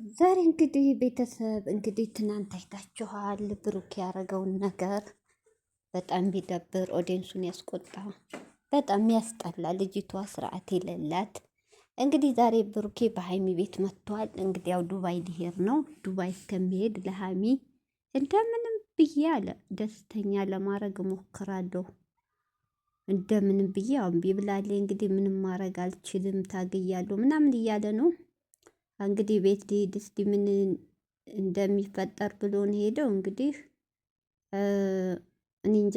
ዛሬ እንግዲህ ቤተሰብ እንግዲህ ትናንት አይታችኋል። ብሩክ ያደረገውን ነገር በጣም ቢደብር ኦዲየንሱን ያስቆጣ በጣም ያስጠላ። ልጅቷ ስርዓት የሌላት እንግዲህ ዛሬ ብሩኬ በሀይሚ ቤት መጥቷል። እንግዲህ ያው ዱባይ ሊሄድ ነው። ዱባይ እስከሚሄድ ለሀይሚ እንደምንም ብዬ አለ ደስተኛ ለማድረግ እሞክራለሁ። እንደምንም ብዬ አሁን ቢብላሌ እንግዲህ ምንም ማድረግ አልችልም ታግያለሁ ምናምን እያለ ነው። እንግዲህ ቤት ሊሄድ እስቲ ምን እንደሚፈጠር ብሎን ሄደው እንግዲህ እኔ እንጃ።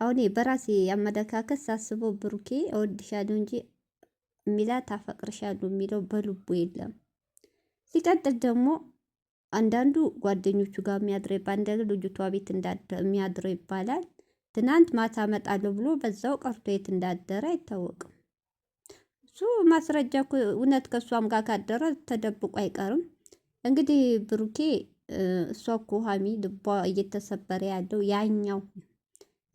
አሁን በራሴ አመለካከት ሳስበው ብሩኬ እወድሻለሁ እንጂ የሚላት አፈቅርሻለሁ የሚለው በልቡ የለም። ሲቀጥል ደግሞ አንዳንዱ ጓደኞቹ ጋር የሚያድረው በአንዳንዱ ልጅቷ ቤት የሚያድረው ይባላል። ትናንት ማታ እመጣለሁ ብሎ በዛው ቀርቶ የት እንዳደረ አይታወቅም። እሱ ማስረጃ እውነት ከእሷም ጋር ካደረ ተደብቆ አይቀርም። እንግዲህ ብሩኬ እሷ እኮ ሀሚ ልቧ እየተሰበረ ያለው ያኛው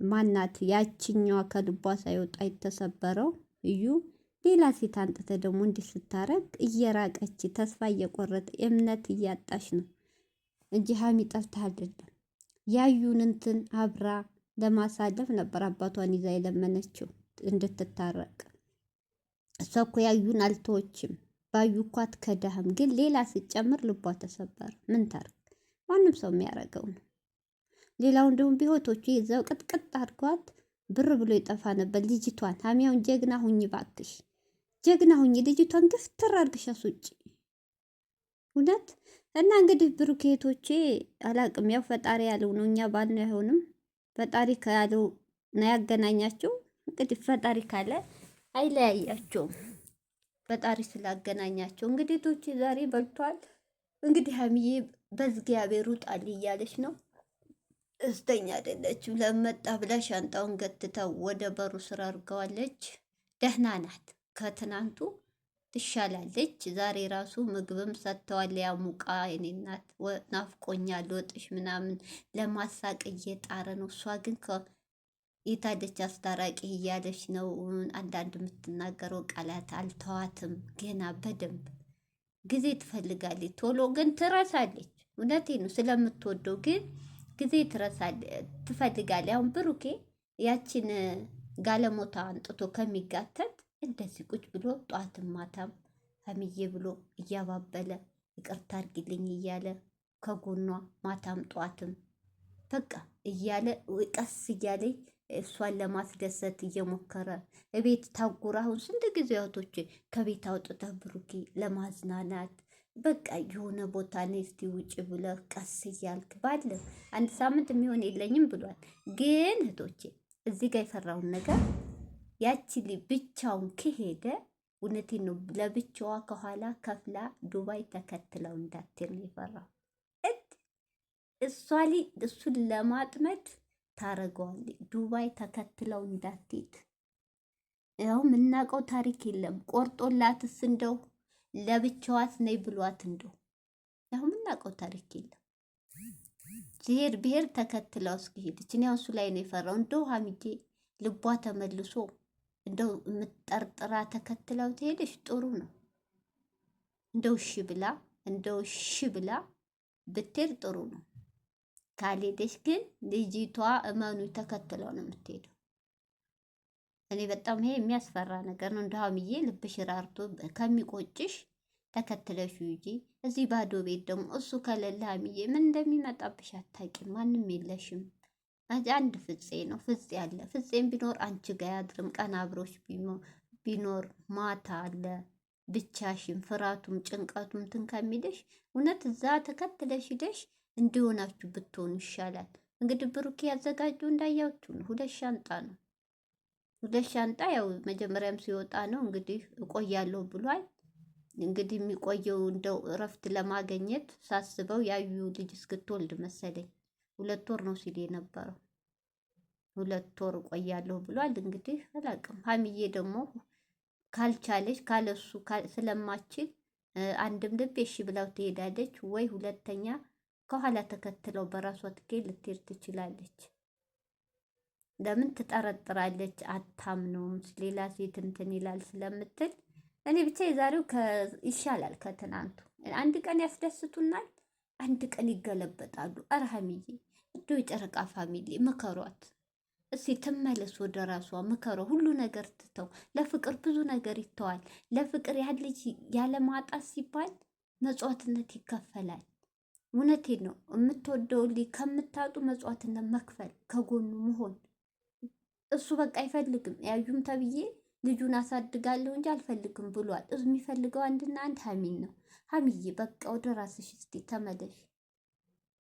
ማናት ያችኛዋ ከልቧ ሳይወጣ የተሰበረው እዩ ሌላ ሴት አንጥተ ደግሞ እንዲህ ስታረግ እየራቀች ተስፋ እየቆረጠ እምነት እያጣሽ ነው እንጂ ሀሚ ጠልታ አይደለም። ያዩን እንትን አብራ ለማሳለፍ ነበር አባቷን ይዛ የለመነችው እንድትታረቅ። እሷ እኮ ያዩን አልተወችም። ባዩ እኮ አትከዳህም፣ ግን ሌላ ሲጨምር ልቧ ተሰበረ። ምን ታርግ? ማንም ሰው የሚያደርገው ነው። ሌላው እንደውም ቢሆቶቹ ይዘው ቅጥቅጥ አድርጓት ብር ብሎ ይጠፋ ነበር። ልጅቷን ሀሚያውን ጀግና ሁኝ ባክሽ፣ ጀግና ሁኝ። ልጅቷን ግፍትር አድርግሽ አስወጪ። እውነት እና እንግዲህ ብሩኬቶቼ አላቅም። ያው ፈጣሪ ያለው ነው፣ እኛ ባልነው አይሆንም። ፈጣሪ ካለው ነው ያገናኛቸው። እንግዲህ ፈጣሪ ካለ አይለያያቸውም። ፈጣሪ ስላገናኛቸው እንግዲህ ቶቼ ዛሬ በልቷል። እንግዲህ ሀሚዬ በእግዚአብሔር ውጣል እያለች ነው። ደስተኛ አይደለችም። ለመጣ ብላ ሻንጣውን ገትተው ወደ በሩ ስራ አድርገዋለች። ደህና ናት፣ ከትናንቱ ትሻላለች። ዛሬ ራሱ ምግብም ሰጥተዋል። ያሙቃ የኔ እናት ናፍቆኛል ወጥሽ ምናምን ለማሳቅ እየጣረ ነው። እሷ ግን የታደች አስታራቂ እያለች ነው። አንዳንድ የምትናገረው ቃላት አልተዋትም ገና በደንብ ጊዜ ትፈልጋለች። ቶሎ ግን ትረሳለች። እውነቴ ነው ስለምትወደው ግን ጊዜ ትፈልጋለች። አሁን ብሩኬ ያችን ጋለሞታ አንጥቶ ከሚጋተት እንደዚህ ቁጭ ብሎ ጧትም ማታም ሀሚዬ ብሎ እያባበለ ይቅርታ አድርጊልኝ እያለ ከጎኗ ማታም ጧትም በቃ እያለ ቀስ እያለ እሷን ለማስደሰት እየሞከረ እቤት ታጉር። አሁን ስንት ጊዜ እህቶች ከቤት አውጥተህ ብሩኬ ለማዝናናት በቃ የሆነ ቦታ ነይ እስቲ ውጭ ብለህ ቀስ እያልክ ባለ አንድ ሳምንት የሚሆን የለኝም ብሏል። ግን እህቶቼ እዚህ ጋር የፈራውን ነገር ያቺ ብቻውን ከሄደ እውነቴን ነው ለብቻዋ ከኋላ ከፍላ ዱባይ ተከትለው እንዳትል ነው የፈራው። እሷ እሱን ለማጥመድ ታረገዋለች። ዱባይ ተከትለው እንዳትሄድ ያው የምናውቀው ታሪክ የለም። ቆርጦላትስ እንደው ለብቻዋት ነይ ብሏት እንደው ያው የምናውቀው ታሪክ የለም። ብሄር ተከትለው እስከሄደች እኔ እሱ ላይ ነው የፈራው። እንደው ሀሚጄ ልቧ ተመልሶ እንደው የምትጠርጥራ ተከትለው ትሄደች ጥሩ ነው። እንደው እሺ ብላ ብትሄድ ጥሩ ነው። ካልሄደች ግን ልጅቷ እመኑ ተከትለው ነው የምትሄደው። እኔ በጣም ይሄ የሚያስፈራ ነገር ነው። እንደ ሀሚዬ ልብሽ ራርቶ ከሚቆጭሽ ተከትለሽ ሂጂ። እዚህ ባዶ ቤት ደግሞ እሱ ከሌለ ሀሚዬ ምን እንደሚመጣብሽ አታውቂም። ማንም የለሽም። አንድ ፍፄ ነው። ፍፄ አለ። ፍፄም ቢኖር አንቺ ጋ ያድርም። ቀን አብሮሽ ቢኖር ማታ አለ። ብቻሽን ፍራቱም ጭንቀቱም ትን ከሚልሽ እውነት እዛ ተከትለሽ ሂደሽ እንዲሆናችሁ ብትሆኑ ይሻላል። እንግዲህ ብሩኬ ያዘጋጀው እንዳያችሁ ነው። 2 ሻንጣ ነው። 2 ሻንጣ ያው መጀመሪያም ሲወጣ ነው እንግዲህ እቆያለሁ ብሏል። እንግዲህ የሚቆየው እንደው እረፍት ለማገኘት ሳስበው ያዩ ልጅ እስክትወልድ መሰለኝ 2 ወር ነው ሲል የነበረው። 2 ወር እቆያለሁ ብሏል። እንግዲህ አላውቅም። ሀሚዬ ደግሞ ካልቻለች ካለሱ ስለማችል አንድም ልብ እሺ ብላው ትሄዳለች ወይ ሁለተኛ ከኋላ ተከትለው በራሷ ትኬት ልትሄድ ትችላለች። ለምን ትጠረጥራለች? አታምነውም። ሌላ ሴት እንትን ይላል ስለምትል እኔ ብቻ የዛሬው ይሻላል ከትናንቱ። አንድ ቀን ያስደስቱናል፣ አንድ ቀን ይገለበጣሉ። ኧረ ሀይሚዬ እንደው የጨረቃ ፋሚሊ ምከሯት እስኪ ትመለስ ወደ ራሷ ምከሯ። ሁሉ ነገር ትተው ለፍቅር ብዙ ነገር ይተዋል። ለፍቅር ያን ልጅ ያለማጣት ሲባል መጽዋዕትነት ይከፈላል። እውነቴን ነው። የምትወደው ልጅ ከምታጡ መጽዋዕትነት መክፈል፣ ከጎኑ መሆን። እሱ በቃ አይፈልግም። ያዩም ተብዬ ልጁን አሳድጋለሁ እንጂ አልፈልግም ብሏል። የሚፈልገው አንድና አንድ ሀሚን ነው። ሀሚዬ በቃ ወደ ራስሽ እስቲ ተመለሽ።